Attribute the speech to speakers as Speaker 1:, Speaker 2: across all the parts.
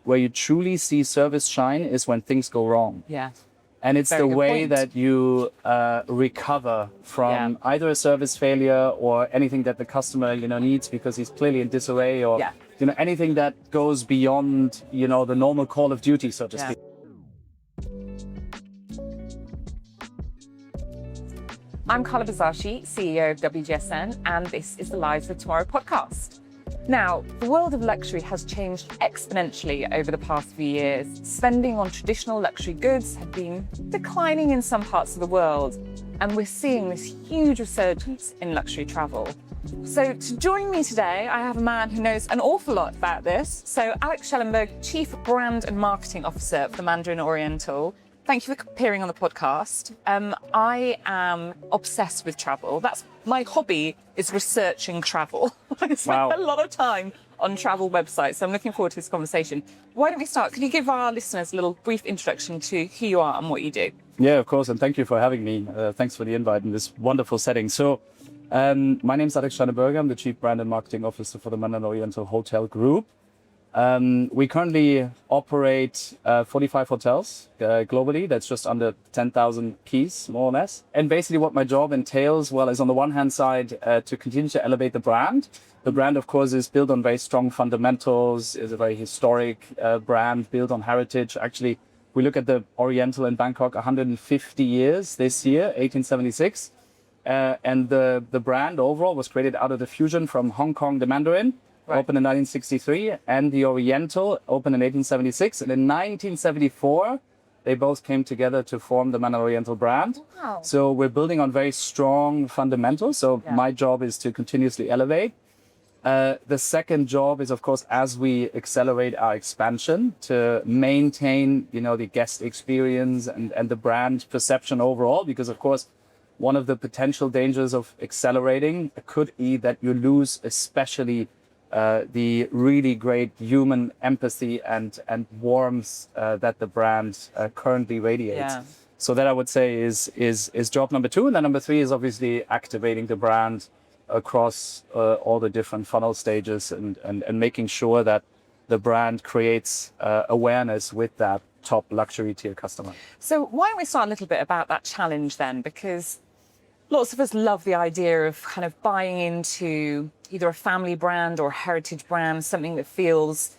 Speaker 1: where you truly see service shine is when things go wrong.
Speaker 2: Yeah.
Speaker 1: And it's
Speaker 2: Very
Speaker 1: the
Speaker 2: good
Speaker 1: way
Speaker 2: point.
Speaker 1: that you recover from either a service failure or anything that the customer, needs because he's clearly in disarray, or anything that goes beyond, the normal call of duty, so to speak.
Speaker 2: I'm Carla Buzasi, CEO of WGSN, and this is the Lives of Tomorrow podcast. Now, the world of luxury has changed exponentially over the past few years. Spending on traditional luxury goods have been declining in some parts of the world, and we're seeing this huge resurgence in luxury travel. So to join me today, I have a man who knows an awful lot about this. So Alex Schellenberger, Chief Brand and Marketing Officer for the Mandarin Oriental. Thank you for appearing on the podcast. I am obsessed with travel. That's my hobby, is researching travel. I spend a lot of time on travel websites, so I'm looking forward to this conversation. Why don't we start? Could you give our listeners a little brief introduction to who you are and what you do?
Speaker 1: Yeah, of course, and thank you for having me. Thanks for the invite in this wonderful setting. So, my name is Alex Schellenberger. I'm the Chief Brand and Marketing Officer for the Mandarin Oriental Hotel Group. We currently operate 45 hotels globally. That's just under 10,000 keys, more or less. And basically what my job entails, is on the one hand side, to continue to elevate the brand. The brand, of course, is built on very strong fundamentals, is a very historic brand built on heritage. Actually, we look at the Oriental in Bangkok, 150 years this year, 1876. And the brand overall was created out of the fusion from Hong Kong, the Mandarin, opened in 1963, and the Oriental opened in 1876. And in 1974, they both came together to form the Mandarin Oriental brand.
Speaker 2: Wow.
Speaker 1: So we're building on very strong fundamentals. So my job is to continuously elevate. The second job is, of course, as we accelerate our expansion, to maintain, the guest experience and the brand perception overall, because, of course, one of the potential dangers of accelerating could be that you lose especially the really great human empathy and warmth that the brand currently radiates.
Speaker 2: Yeah.
Speaker 1: So that, I would say, is job number two. And then number three is obviously activating the brand across all the different funnel stages and making sure that the brand creates awareness with that top luxury tier customer.
Speaker 2: So why don't we start a little bit about that challenge then? Because lots of us love the idea of kind of buying into either a family brand or a heritage brand, something that feels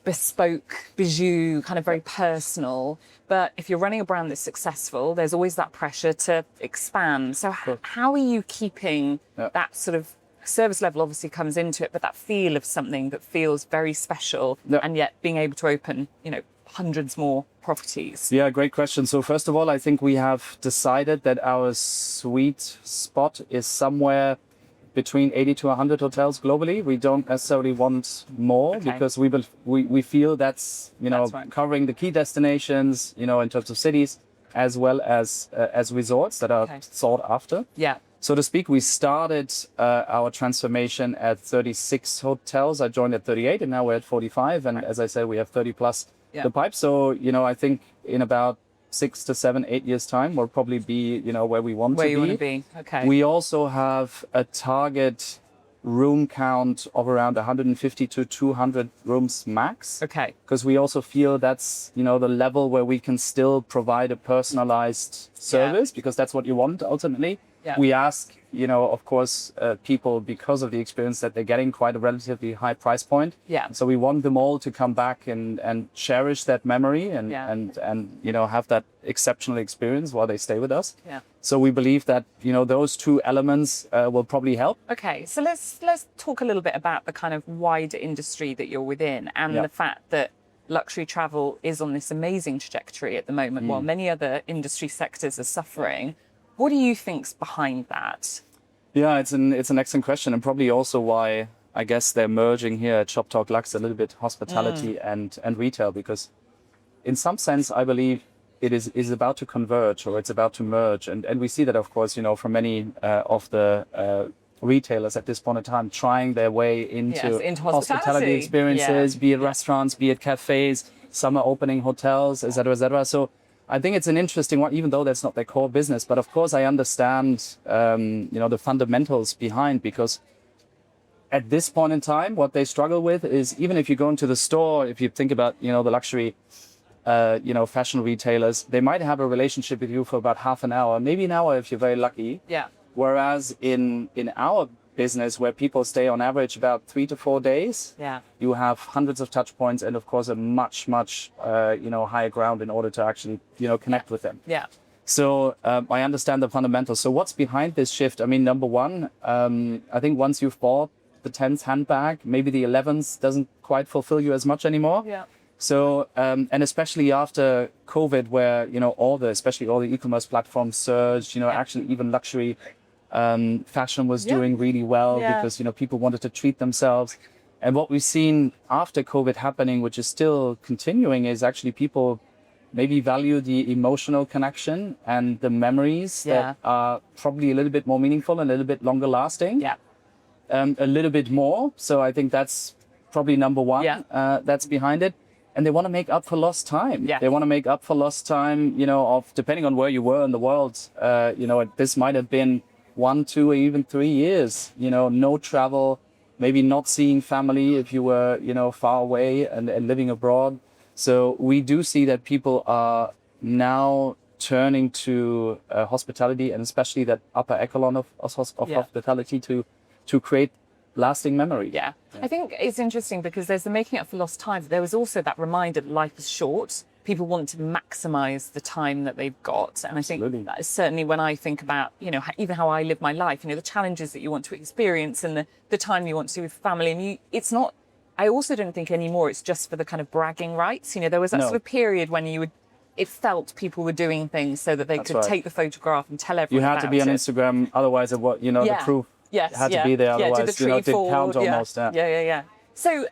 Speaker 2: bespoke, bijou, kind of very personal. But if you're running a brand that's successful, there's always that pressure to expand. So how are you keeping that sort of service level obviously comes into it, but that feel of something that feels very special and yet being able to open, hundreds more properties?
Speaker 1: Yeah, great question. So first of all, I think we have decided that our sweet spot is somewhere between 80 to 100 hotels globally. We don't necessarily want more because we feel that's covering the key destinations, in terms of cities, as well as resorts that are sought after.
Speaker 2: Yeah.
Speaker 1: So to speak, we started our transformation at 36 hotels. I joined at 38 and now we're at 45. And as I said, we have 30 plus the pipe. So, I think in about 6 to 7, 8 years time, we'll probably be, where we want to be.
Speaker 2: Where you want to be, okay.
Speaker 1: We also have a target room count of around 150 to 200 rooms max.
Speaker 2: Okay.
Speaker 1: Because we also feel that's, the level where we can still provide a personalized service, because that's what you want ultimately.
Speaker 2: Yeah.
Speaker 1: We ask, of course, people, because of the experience that they're getting, quite a relatively high price point.
Speaker 2: Yeah.
Speaker 1: So we want them all to come back and cherish that memory and have that exceptional experience while they stay with us.
Speaker 2: Yeah.
Speaker 1: So we believe that, those two elements will probably help.
Speaker 2: Okay. So let's talk a little bit about the kind of wider industry that you're within and the fact that luxury travel is on this amazing trajectory at the moment, while many other industry sectors are suffering. What do you think's behind that?
Speaker 1: Yeah, it's an excellent question, and probably also why I guess they're merging here at Shoptalk Luxe a little bit hospitality and retail, because in some sense I believe it is about to converge, or it's about to merge, and we see that, of course, from many of the retailers at this point in time trying their way into hospitality experiences, be it restaurants, be it cafes. Some are opening hotels, etc., etc. So I think it's an interesting one, even though that's not their core business. But of course, I understand, the fundamentals behind, because at this point in time, what they struggle with is, even if you go into the store, if you think about, the luxury, fashion retailers, they might have a relationship with you for about half an hour, maybe an hour if you're very lucky.
Speaker 2: Yeah.
Speaker 1: Whereas in our business, where people stay on average about 3 to 4 days,
Speaker 2: Yeah.
Speaker 1: you have hundreds of touch points and of course a much higher ground in order to actually connect with them.
Speaker 2: Yeah.
Speaker 1: So I understand the fundamentals. So what's behind this shift? I mean, number one, I think once you've bought the 10th handbag, maybe the 11th doesn't quite fulfill you as much anymore.
Speaker 2: Yeah.
Speaker 1: So, and especially after COVID, where, especially all the e-commerce platforms surged, actually even luxury fashion was doing really well because, people wanted to treat themselves. And what we've seen after COVID happening, which is still continuing, is actually people maybe value the emotional connection and the memories that are probably a little bit more meaningful and a little bit longer lasting.
Speaker 2: Yeah.
Speaker 1: A little bit more. So I think that's probably number one that's behind it. And they want to make up for lost time.
Speaker 2: Yeah.
Speaker 1: They want to make up for lost time, of depending on where you were in the world. This might have been 1, 2, or even 3 years, no travel, maybe not seeing family if you were, far away and living abroad. So we do see that people are now turning to hospitality, and especially that upper echelon of hospitality to create lasting memory.
Speaker 2: Yeah. I think it's interesting because there's the making up for lost time. There was also that reminder that life is short. People want to maximize the time that they've got. And I think that is certainly when I think about, even how I live my life, the challenges that you want to experience and the time you want to with family. And it's not, I also don't think anymore it's just for the kind of bragging rights. There was that sort of period when it felt people were doing things so that they could take the photograph and tell everyone
Speaker 1: You had to be on Instagram, otherwise the proof had to be there, otherwise it didn't count almost.
Speaker 2: Yeah. So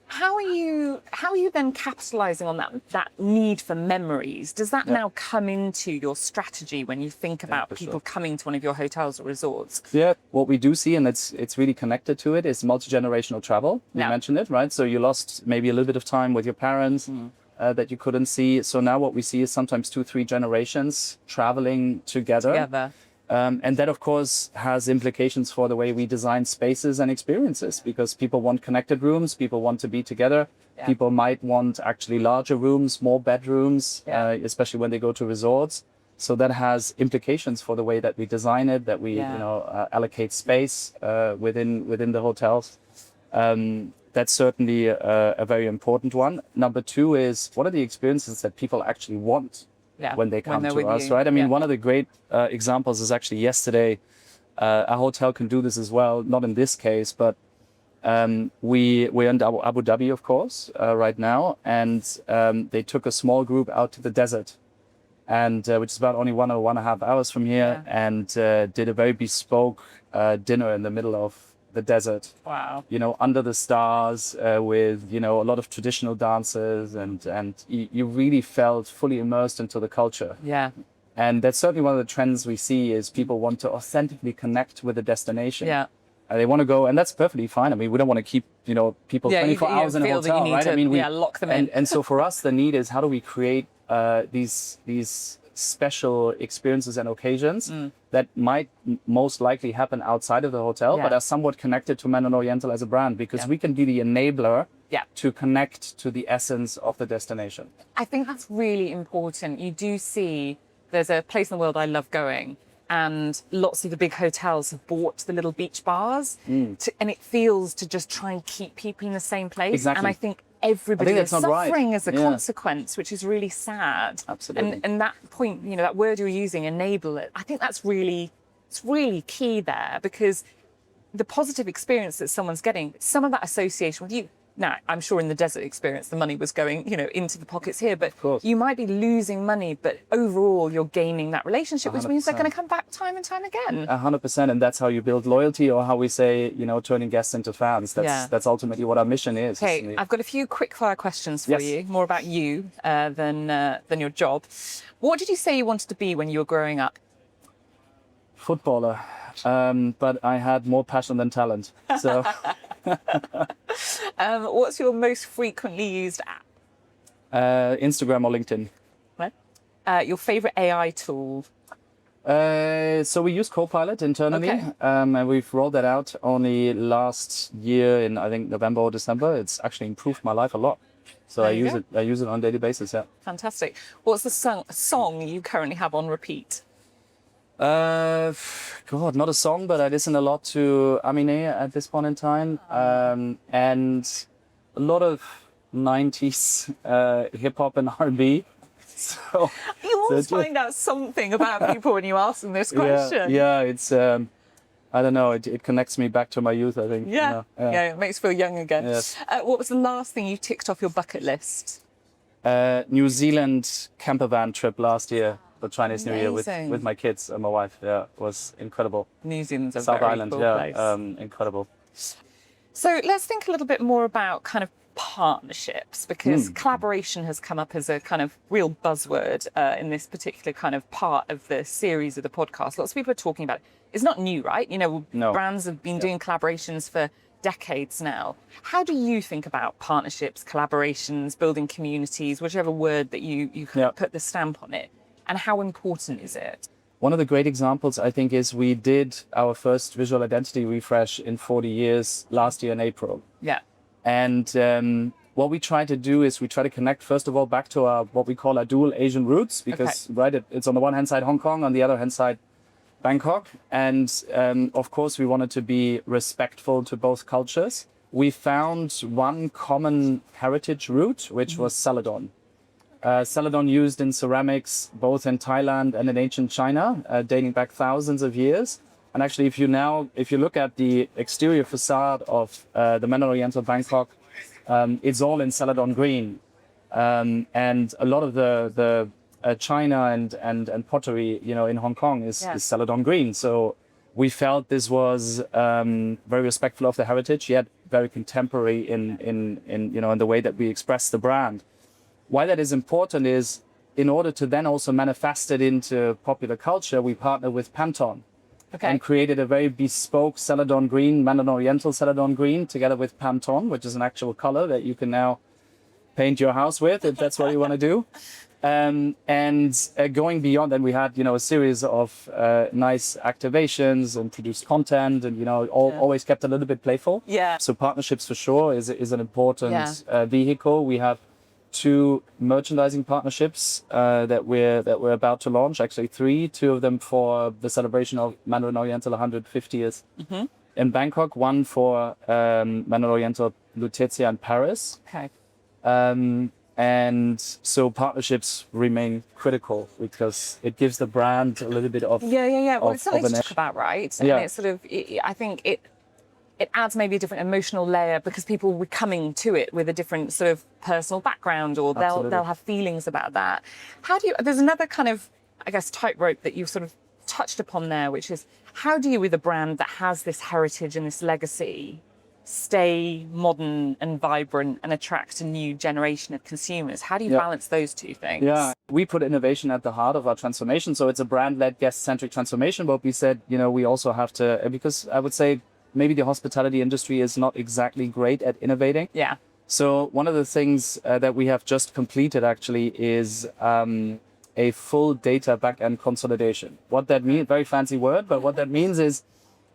Speaker 2: how are you then capitalizing on that need for memories? Does that now come into your strategy when you think about people coming to one of your hotels or resorts?
Speaker 1: Yeah, what we do see, and it's really connected to it, is multi-generational travel. You mentioned it, right? So you lost maybe a little bit of time with your parents that you couldn't see. So now what we see is sometimes 2, 3 generations traveling together. And that, of course, has implications for the way we design spaces and experiences, because people want connected rooms, people want to be together. People might want actually larger rooms, more bedrooms, especially when they go to resorts. So that has implications for the way that we design it, that we allocate space within the hotels. That's certainly a very important one. Number 2 is, what are the experiences that people actually want when they come to us, right? I mean, one of the great examples is actually yesterday. A hotel can do this as well, not in this case, but we're in Abu Dhabi, of course, right now, and they took a small group out to the desert, and which is about only 1 or 1.5 hours from here, and did a very bespoke dinner in the middle of the desert.
Speaker 2: Wow.
Speaker 1: Under the stars, with, a lot of traditional dances, and you really felt fully immersed into the culture.
Speaker 2: Yeah.
Speaker 1: And that's certainly one of the trends we see, is people want to authentically connect with the destination.
Speaker 2: Yeah.
Speaker 1: They want to go, and that's perfectly fine. I mean, we don't want to keep, people 24 hours in a hotel, right? I mean, we
Speaker 2: lock them in.
Speaker 1: And so for us, the need is, how do we create these special experiences and occasions that might most likely happen outside of the hotel, but are somewhat connected to Mandarin Oriental as a brand, because we can be the enabler to connect to the essence of the destination.
Speaker 2: I think that's really important. You do see, there's a place in the world I love going, and lots of the big hotels have bought the little beach bars, and it feels to just try and keep people in the same place.
Speaker 1: Exactly.
Speaker 2: And I think everybody is suffering as a consequence, which is really sad.
Speaker 1: Absolutely.
Speaker 2: And that point, that word you're using, enable it, I think it's really key there, because the positive experience that someone's getting, some of that association with you. Now, I'm sure in the desert experience, the money was going, into the pockets here, but you might be losing money, but overall you're gaining that relationship, which 100%. Means they're going to come back time and time again.
Speaker 1: 100%. And that's how you build loyalty, or how we say, turning guests into fans. That's ultimately what our mission is.
Speaker 2: Okay, I've got a few quick fire questions for you, more about you than your job. What did you say you wanted to be when you were growing up?
Speaker 1: Footballer. But I had more passion than talent. So.
Speaker 2: What's your most frequently used app?
Speaker 1: Instagram or LinkedIn.
Speaker 2: Your favorite AI tool?
Speaker 1: So we use Copilot internally,
Speaker 2: Okay.
Speaker 1: and we've rolled that out only last year in, I think, November or December. It's actually improved my life a lot. So
Speaker 2: There
Speaker 1: I
Speaker 2: you
Speaker 1: use
Speaker 2: go.
Speaker 1: it. I use it on a daily basis. Yeah.
Speaker 2: Fantastic. What's the song you currently have on repeat?
Speaker 1: God, not a song, but I listen a lot to Amine at this point in time, and a lot of '90s hip hop and R&B. So
Speaker 2: You always
Speaker 1: so
Speaker 2: find out something about people when you ask them this
Speaker 1: yeah,
Speaker 2: question.
Speaker 1: yeah, it's I don't know. It connects me back to my youth, I think.
Speaker 2: Yeah, yeah, it makes you feel young again.
Speaker 1: Yes.
Speaker 2: What was the last thing you ticked off your bucket list?
Speaker 1: New Zealand camper van trip last year for Chinese New Year
Speaker 2: Amazing.
Speaker 1: with my kids and my wife. Yeah, it was incredible.
Speaker 2: New Zealand's a
Speaker 1: South
Speaker 2: very
Speaker 1: Island,
Speaker 2: cool
Speaker 1: yeah,
Speaker 2: place.
Speaker 1: incredible.
Speaker 2: So let's think a little bit more about kind of partnerships, because collaboration has come up as a kind of real buzzword in this particular kind of part of the series of the podcast. Lots of people are talking about it. It's not new, right? You know,
Speaker 1: No.
Speaker 2: brands have been doing collaborations for decades now. How do you think about partnerships, collaborations, building communities, whichever word that you kind of put the stamp on it, and how important is it?
Speaker 1: One of the great examples, I think, is we did our first visual identity refresh in 40 years last year in April.
Speaker 2: Yeah.
Speaker 1: And what we try to do is we try to connect, first of all, back to our what we call our dual Asian roots, because it's on the one hand side Hong Kong, on the other hand side Bangkok. And of course, we wanted to be respectful to both cultures. We found one common heritage root, which was Celadon. Celadon used in ceramics, both in Thailand and in ancient China, dating back thousands of years. And actually, if you look at the exterior facade of the Mandarin Oriental Bangkok, it's all in Celadon green. And a lot of the China and pottery, in Hong Kong is Celadon green. So we felt this was very respectful of the heritage, yet very contemporary in the way that we express the brand. Why that is important is, in order to then also manifest it into popular culture, we partnered with Pantone.
Speaker 2: Okay.
Speaker 1: And created a very bespoke Celadon green, Mandarin Oriental Celadon green, together with Pantone, which is an actual color that you can now paint your house with, if that's what you want to do. And going beyond that, we had, a series of nice activations and produced content, and, always kept a little bit playful.
Speaker 2: Yeah.
Speaker 1: So partnerships for sure is an important vehicle. We have 2 merchandising partnerships that we're about to launch. Actually 3, 2 of them for the celebration of Mandarin Oriental 150th in Bangkok, 1 for Mandarin Oriental Lutetia in Paris.
Speaker 2: Okay.
Speaker 1: And so partnerships remain critical because it gives the brand a little bit of
Speaker 2: Well,
Speaker 1: of
Speaker 2: it's something
Speaker 1: an
Speaker 2: to
Speaker 1: edge.
Speaker 2: talk about, right?
Speaker 1: Yeah.
Speaker 2: And it's sort of, I think it adds maybe a different emotional layer because people will be coming to it with a different sort of personal background, or they'll have feelings about that. There's another kind of, I guess, tightrope that you've sort of touched upon there, which is, how do you, with a brand that has this heritage and this legacy, stay modern and vibrant and attract a new generation of consumers? How do you balance those two things?
Speaker 1: Yeah, we put innovation at the heart of our transformation. So it's a brand-led, guest-centric transformation. But we said, we also have to, because I would say maybe the hospitality industry is not exactly great at innovating.
Speaker 2: Yeah.
Speaker 1: So one of the things that we have just completed actually is a full data backend consolidation. What that means, very fancy word, but what that means is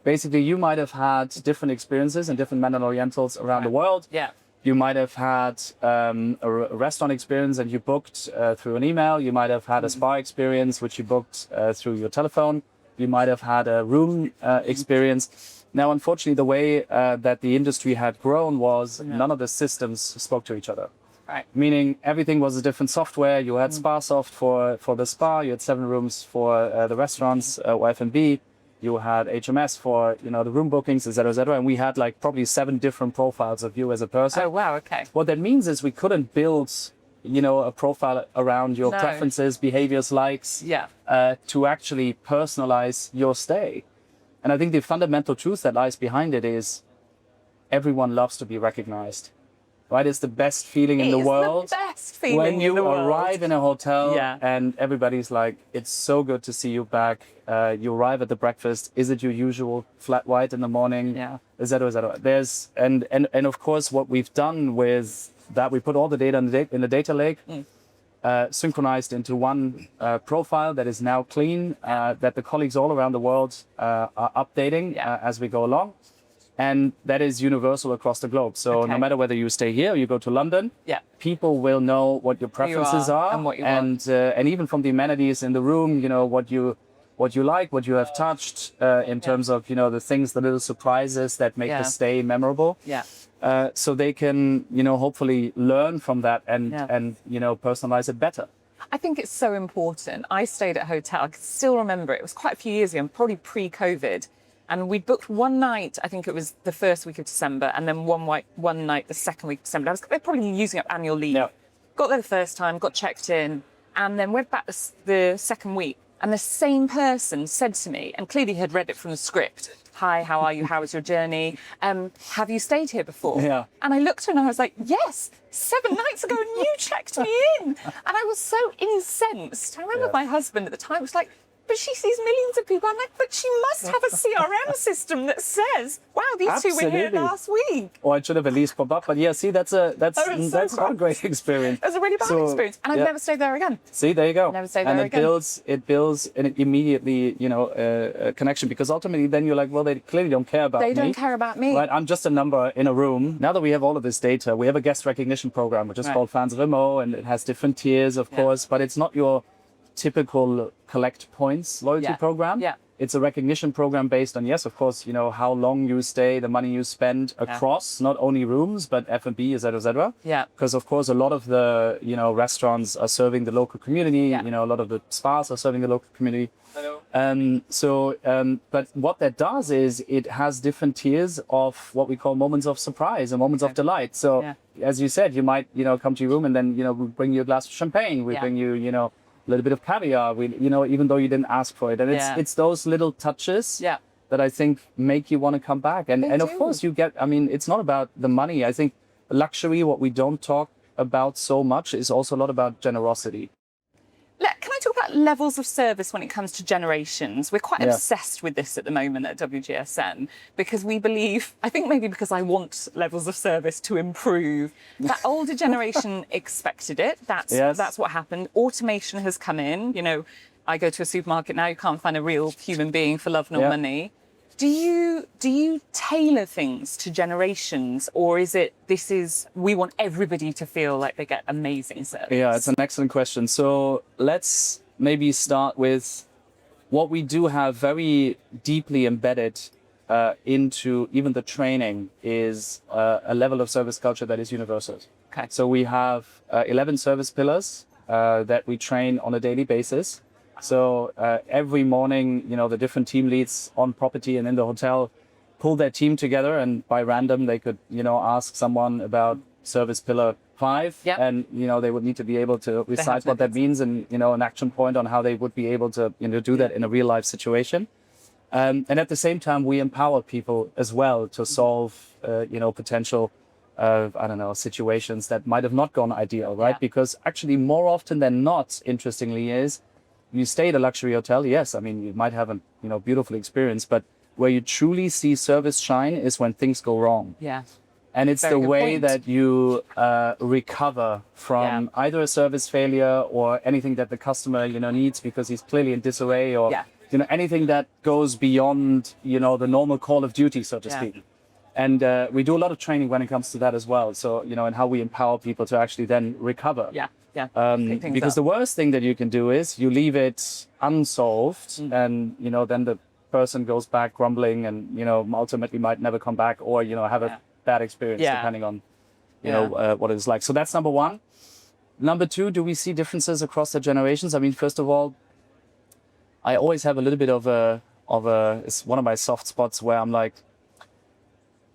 Speaker 1: basically you might have had different experiences in different Mandarin Orientals around the world.
Speaker 2: Yeah.
Speaker 1: You might have had a restaurant experience and you booked through an email. You might have had a spa experience, which you booked through your telephone. You might have had a room experience. Now, unfortunately, the way that the industry had grown was none of the systems spoke to each other.
Speaker 2: Right.
Speaker 1: Meaning everything was a different software. You had SpaSoft for the spa. You had 7 rooms for the restaurants or F&B. You had HMS for the room bookings, et cetera, and we had like probably 7 different profiles of you as a person.
Speaker 2: Oh wow, okay.
Speaker 1: What that means is we couldn't build a profile around your preferences, behaviors, likes, to actually personalize your stay. And I think the fundamental truth that lies behind it is everyone loves to be recognized. Right? It's the best feeling in the world.
Speaker 2: It's the best feeling
Speaker 1: when you
Speaker 2: in the world.
Speaker 1: arrive in a hotel and everybody's like, it's so good to see you back. You arrive at the breakfast. Is it your usual flat white in the morning?
Speaker 2: Yeah.
Speaker 1: Et cetera, et cetera. There's, and of course, what we've done with that, we put all the data in the data lake. synchronized into one profile that is now clean, that the colleagues all around the world are updating as we go along. And that is universal across the globe. So no matter whether you stay here or you go to London, people will know what your preferences are
Speaker 2: and what you want.
Speaker 1: And even from the amenities in the room, you know, what you like, what you have touched in terms of, you know, the things, the little surprises that make the stay memorable. So they can, you know, hopefully learn from that and you know, personalize it better.
Speaker 2: I think it's so important. I stayed at a hotel. I can still remember it was quite a few years ago, probably pre-COVID. And we booked one night, I think it was the first week of December, and then one night the second week of December. They're probably using up annual leave. Got there the first time, got checked in, and then went back the second week. And the same person said to me, and clearly had read it from the script, "Hi, how are you? How was your journey? Have you stayed here before?" And I looked at her and I was like, "Yes, 7 nights ago, and you checked me in." And I was so incensed. I remember my husband at the time was like, "But she sees millions of people." I'm like, "But she must have a CRM system that says, wow, these two were here last week."
Speaker 1: Or it should have at least popped up. But yeah, see, that's not a great experience.
Speaker 2: That's a really bad experience. And I've never stayed there again.
Speaker 1: See, there you go.
Speaker 2: Never stayed there
Speaker 1: and
Speaker 2: again.
Speaker 1: It builds immediately, you know, a connection, because ultimately then you're like, well, they clearly don't care about me.
Speaker 2: They don't care about me.
Speaker 1: Right? I'm just a number in a room. Now that we have all of this data, we have a guest recognition program, which is called Fans Remo, and it has different tiers, of course, but it's not your typical collect points loyalty program. It's a recognition program based on, yes, of course, you know, how long you stay, the money you spend across not only rooms, but F&B, et cetera. Because, of course, a lot of the, you know, restaurants are serving the local community. You know, a lot of the spas are serving the local community. But what that does is it has different tiers of what we call moments of surprise and moments of delight. So, as you said, you might, you know, come to your room and then, you know, we bring you a glass of champagne. We bring you, you know, a little bit of caviar, you know, even though you didn't ask for it. And it's those little touches that I think make you want to come back. And of course you get, I mean, it's not about the money. I think luxury, what we don't talk about so much, is also a lot about generosity.
Speaker 2: Can I talk about levels of service when it comes to generations? We're quite obsessed with this at the moment at WGSN, because we believe, I think maybe because I want levels of service to improve, that older generation expected it. That's what happened. Automation has come in. You know, I go to a supermarket now, you can't find a real human being for love nor money. Do you tailor things to generations, or is it we want everybody to feel like they get amazing service?
Speaker 1: Yeah, it's an excellent question. So let's maybe start with what we do have very deeply embedded into even the training is a level of service culture that is universal. So we have 11 service pillars that we train on a daily basis. So every morning, you know, the different team leads on property and in the hotel pull their team together, and by random they could, you know, ask someone about service pillar 5, and you know, they would need to be able to recite what that means and, you know, an action point on how they would be able to, you know, do that in a real life situation. And at the same time, we empower people as well to solve, you know, potential I don't know, situations that might have not gone ideal, right? Because actually more often than not, interestingly, is you stay at a luxury hotel, yes, I mean, you might have a, you know, beautiful experience, but where you truly see service shine is when things go wrong. And it's the way that you recover from either a service failure or anything that the customer, you know, needs because he's clearly in disarray, or, you know, anything that goes beyond, you know, the normal call of duty, so to speak. And we do a lot of training when it comes to that as well. So, you know, and how we empower people to actually then recover. Because the worst thing that you can do is you leave it unsolved, and, you know, then the person goes back grumbling and, you know, ultimately might never come back, or, you know, have a bad experience depending on, you know, what it's like. So that's number one. Number two, do we see differences across the generations? I mean, first of all, I always have a little bit of it's one of my soft spots where I'm like,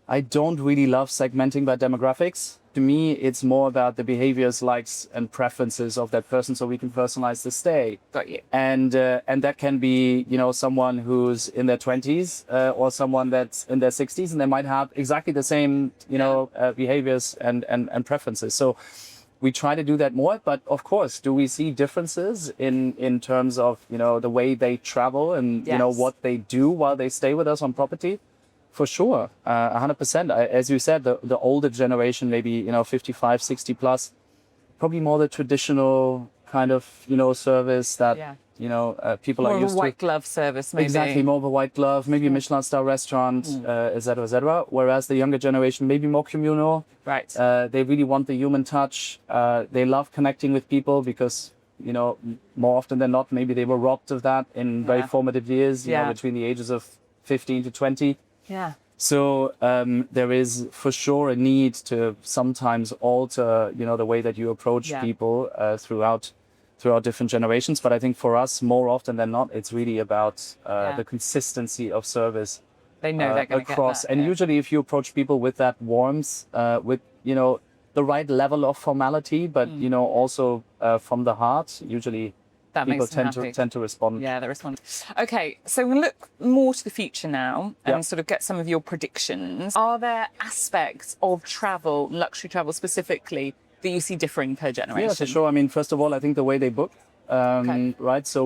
Speaker 1: I don't really love segmenting by demographics. To me, it's more about the behaviors, likes, and preferences of that person, so we can personalize the stay.
Speaker 2: Got you.
Speaker 1: And that can be, you know, someone who's in their 20s or someone that's in their 60s, and they might have exactly the same, you know, behaviors and preferences. So we try to do that more. But of course, do we see differences in terms of, you know, the way they travel and, you know, what they do while they stay with us on property? For sure, 100%. As you said, the older generation, maybe, you know, 55, 60 plus, probably more the traditional kind of, service that,
Speaker 2: Yeah.
Speaker 1: people
Speaker 2: More
Speaker 1: are
Speaker 2: of
Speaker 1: used
Speaker 2: a white glove service, maybe.
Speaker 1: Exactly, more of a white glove, maybe a Michelin star restaurant, et cetera, et cetera. Whereas the younger generation, maybe more communal.
Speaker 2: Right.
Speaker 1: They really want the human touch. They love connecting with people because, more often than not, maybe they were robbed of that in very formative years, between the ages of 15 to 20.
Speaker 2: Yeah.
Speaker 1: So there is for sure a need to sometimes alter, the way that you approach people throughout different generations. But I think for us, more often than not, it's really about the consistency of service.
Speaker 2: They know they're going to get that.
Speaker 1: And usually if you approach people with that warmth, with, the right level of formality, but, also from the heart, usually
Speaker 2: that
Speaker 1: people
Speaker 2: makes them
Speaker 1: tend to respond.
Speaker 2: Yeah, they respond. Okay, so we'll look more to the future now and sort of get some of your predictions. Are there aspects of travel, luxury travel specifically, that you see differing per generation?
Speaker 1: Yeah, for sure. I mean, first of all, I think the way they book, right? So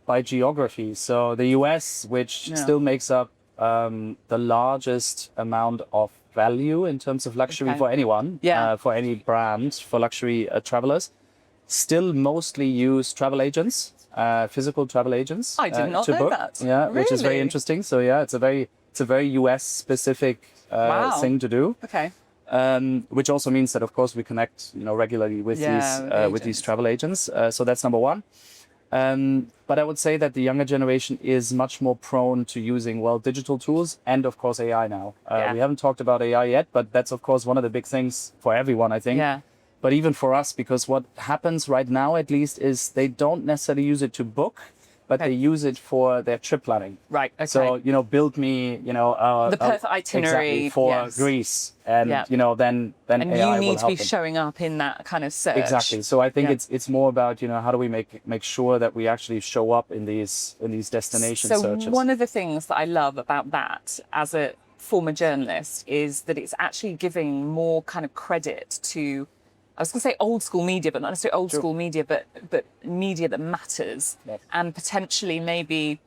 Speaker 1: by geography. So the US, which still makes up the largest amount of value in terms of luxury for anyone, for any brand, for luxury travelers, still mostly use travel agents, physical travel agents.
Speaker 2: I did not
Speaker 1: to
Speaker 2: know
Speaker 1: book.
Speaker 2: that.
Speaker 1: Yeah, which is very
Speaker 2: Really?
Speaker 1: interesting. So it's a very US specific thing to do.
Speaker 2: Okay.
Speaker 1: Which also means that, of course, we connect, regularly with these travel agents. So that's number one. But I would say that the younger generation is much more prone to using, digital tools and, of course, AI now. We haven't talked about AI yet, but that's, of course, one of the big things for everyone, I think.
Speaker 2: Yeah.
Speaker 1: But even for us, because what happens right now, at least, is they don't necessarily use it to book, but they use it for their trip planning.
Speaker 2: Right. Okay.
Speaker 1: So, build me,
Speaker 2: the perfect itinerary
Speaker 1: exactly, for Greece. And, then
Speaker 2: and
Speaker 1: AI
Speaker 2: you need
Speaker 1: will
Speaker 2: to
Speaker 1: help
Speaker 2: be
Speaker 1: them.
Speaker 2: showing up in that kind of search.
Speaker 1: Exactly. So I think it's more about, how do we make sure that we actually show up in these destination searches.
Speaker 2: So one of the things that I love about that as a former journalist is that it's actually giving more kind of credit to, I was going to say old school media, but not necessarily old school media, but media that matters, and potentially maybe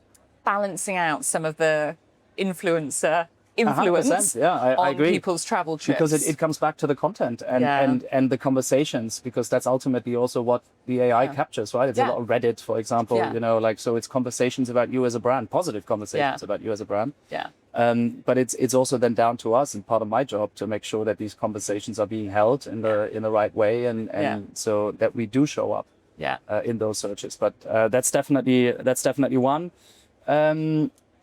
Speaker 2: balancing out some of the influencer influence
Speaker 1: 100%, I
Speaker 2: on
Speaker 1: agree.
Speaker 2: people's travel trips.
Speaker 1: Because it comes back to the content and the conversations, because that's ultimately also what the AI captures, right? It's a lot of Reddit, for example, so it's conversations about you as a brand, positive conversations about you as a brand.
Speaker 2: Yeah.
Speaker 1: But it's also then down to us, and part of my job, to make sure that these conversations are being held in the right way, and so that we do show up in those searches. But that's definitely one.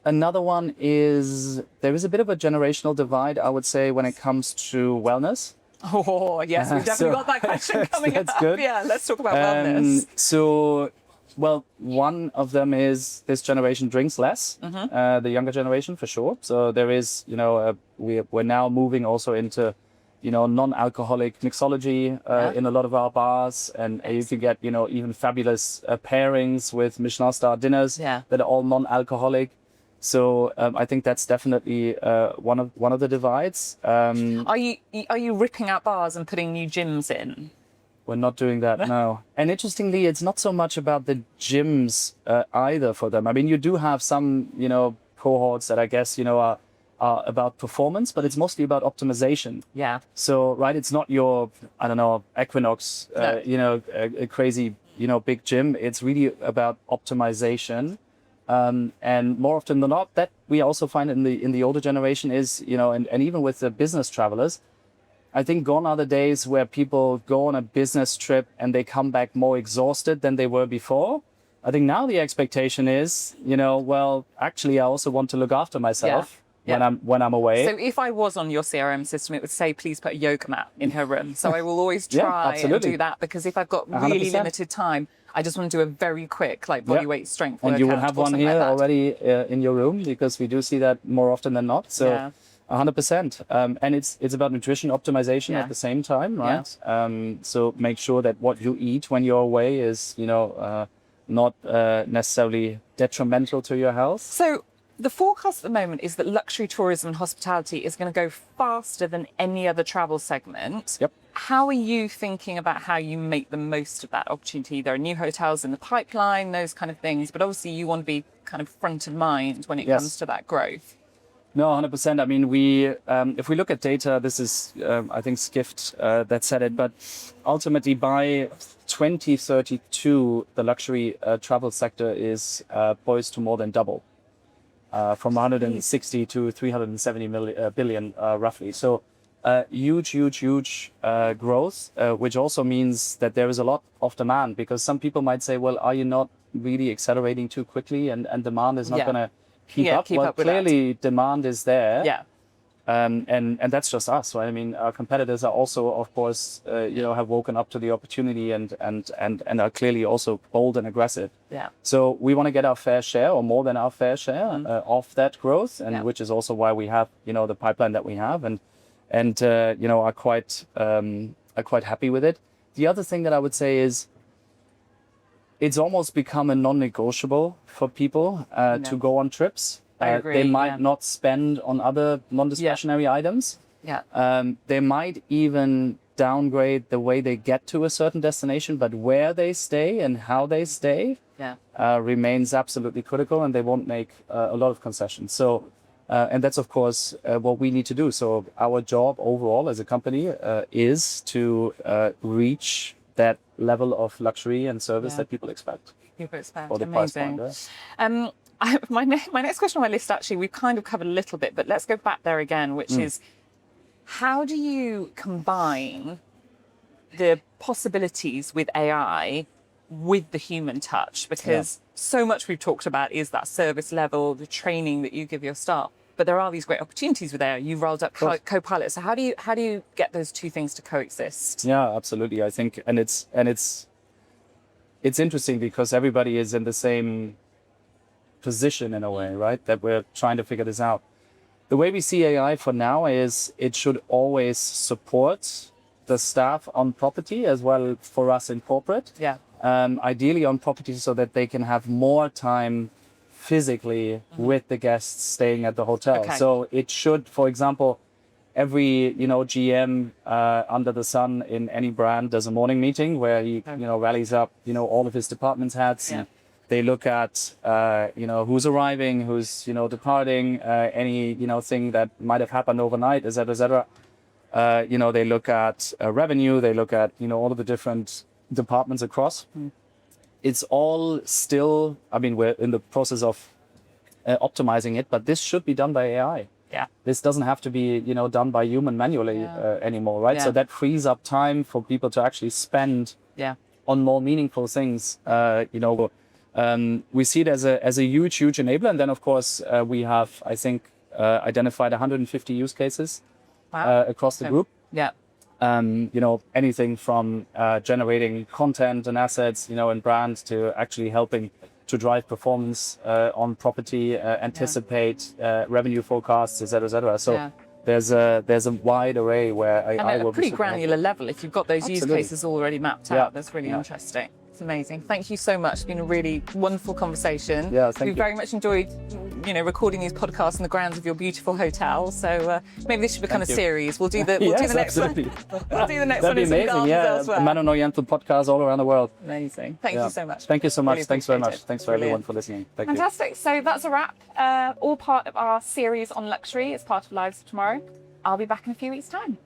Speaker 1: Another one is there is a bit of a generational divide, I would say, when it comes to wellness.
Speaker 2: Oh yes, we've definitely got that question coming up.
Speaker 1: Good.
Speaker 2: Yeah, let's talk about wellness.
Speaker 1: So, one of them is this generation drinks less, the younger generation for sure. So there is, we're now moving also into, non-alcoholic mixology in a lot of our bars, and you can get, even fabulous pairings with Michelin star dinners that are all non-alcoholic. So I think that's definitely one of the divides.
Speaker 2: Are you ripping out bars and putting new gyms in?
Speaker 1: We're not doing that, no. And interestingly, it's not so much about the gyms either for them. I mean, you do have some, cohorts that I guess, are about performance, but it's mostly about optimization.
Speaker 2: Yeah.
Speaker 1: So, right, it's not your, I don't know, Equinox, a crazy, big gym. It's really about optimization. And more often than not, that we also find in the older generation is, and even with the business travelers, I think gone are the days where people go on a business trip and they come back more exhausted than they were before. I think now the expectation is, actually, I also want to look after myself when I'm away.
Speaker 2: So if I was on your CRM system, it would say, please put a yoga mat in her room. So I will always try and do that, because if I've got really 100%. Limited time, I just want to do a very quick body weight strength workout.
Speaker 1: And you will have one here already in your room, because we do see that more often than not. So 100%. And it's about nutrition optimization at the same time, right? Yeah. So make sure that what you eat when you're away is, not necessarily detrimental to your health.
Speaker 2: So the forecast at the moment is that luxury tourism and hospitality is going to go faster than any other travel segment.
Speaker 1: Yep.
Speaker 2: How are you thinking about how you make the most of that opportunity? There are new hotels in the pipeline, those kind of things, but obviously you want to be kind of front of mind when it comes to that growth.
Speaker 1: No, 100%. I mean, if we look at data, this is, I think, Skift that said it, but ultimately by 2032, the luxury travel sector is poised to more than double, from 160 to 370 billion, roughly. So huge growth, which also means that there is a lot of demand, because some people might say, well, are you not really accelerating too quickly and demand is not going to keep up? Well, clearly demand is there.
Speaker 2: Yeah.
Speaker 1: And that's just us, right? I mean, our competitors are also, of course, have woken up to the opportunity and are clearly also bold and aggressive.
Speaker 2: Yeah.
Speaker 1: So we want to get our fair share, or more than our fair share, of that growth, and which is also why we have, the pipeline that we have, and are quite happy with it. The other thing that I would say is, it's almost become a non-negotiable for people to go on trips.
Speaker 2: I agree,
Speaker 1: they might not spend on other non-discretionary items.
Speaker 2: Yeah.
Speaker 1: They might even downgrade the way they get to a certain destination, but where they stay and how they stay remains absolutely critical, and they won't make a lot of concessions. So, and that's, of course, what we need to do. So our job overall as a company is to reach that level of luxury and service that people expect. For the price point.
Speaker 2: My next question on my list, actually, we've kind of covered a little bit, but let's go back there again, which is, how do you combine the possibilities with AI with the human touch? Because so much we've talked about is that service level, the training that you give your staff. But there are these great opportunities with AI. You've rolled up Copilot. So how do you get those two things to coexist?
Speaker 1: Yeah, absolutely. I think, and it's interesting because everybody is in the same position in a way, right? That we're trying to figure this out. The way we see AI for now is it should always support the staff on property as well for us in corporate.
Speaker 2: Yeah.
Speaker 1: Ideally on property, so that they can have more time physically with the guests staying at the hotel.
Speaker 2: Okay.
Speaker 1: So it should, for example, every GM under the sun in any brand does a morning meeting where he rallies up all of his department's hats. And they look at who's arriving, who's departing, any thing that might have happened overnight, etc., etc. They look at revenue. They look at all of the different departments across. It's all still, I mean, we're in the process of optimizing it, but this should be done by AI.
Speaker 2: Yeah.
Speaker 1: This doesn't have to be, done by human manually anymore, right?
Speaker 2: Yeah.
Speaker 1: So that frees up time for people to actually spend on more meaningful things. We see it as a huge enabler. And then, of course, we have, I think, identified 150 use cases across the group.
Speaker 2: Yeah.
Speaker 1: Anything from generating content and assets, and brands, to actually helping to drive performance on property, anticipate revenue forecasts, et cetera. So there's a wide array where AI will be.
Speaker 2: And at a pretty granular level, if you've got those use cases already mapped out, that's really interesting. It's amazing. Thank you so much. It's been a really wonderful conversation.
Speaker 1: Yeah, thank you.
Speaker 2: We very much enjoyed, recording these podcasts in the grounds of your beautiful hotel. So maybe this should become a series. We'll do the next one. We'll do the next one in some gardens elsewhere.
Speaker 1: Mandarin Oriental podcast all around the world.
Speaker 2: Amazing. Thank you so much.
Speaker 1: Thank you so much.
Speaker 2: Really
Speaker 1: Thanks very much.
Speaker 2: appreciate it.
Speaker 1: Thanks for everyone for listening. Thank you.
Speaker 2: Fantastic. So that's a wrap. All part of our series on luxury. It's part of Lives of Tomorrow. I'll be back in a few weeks' time.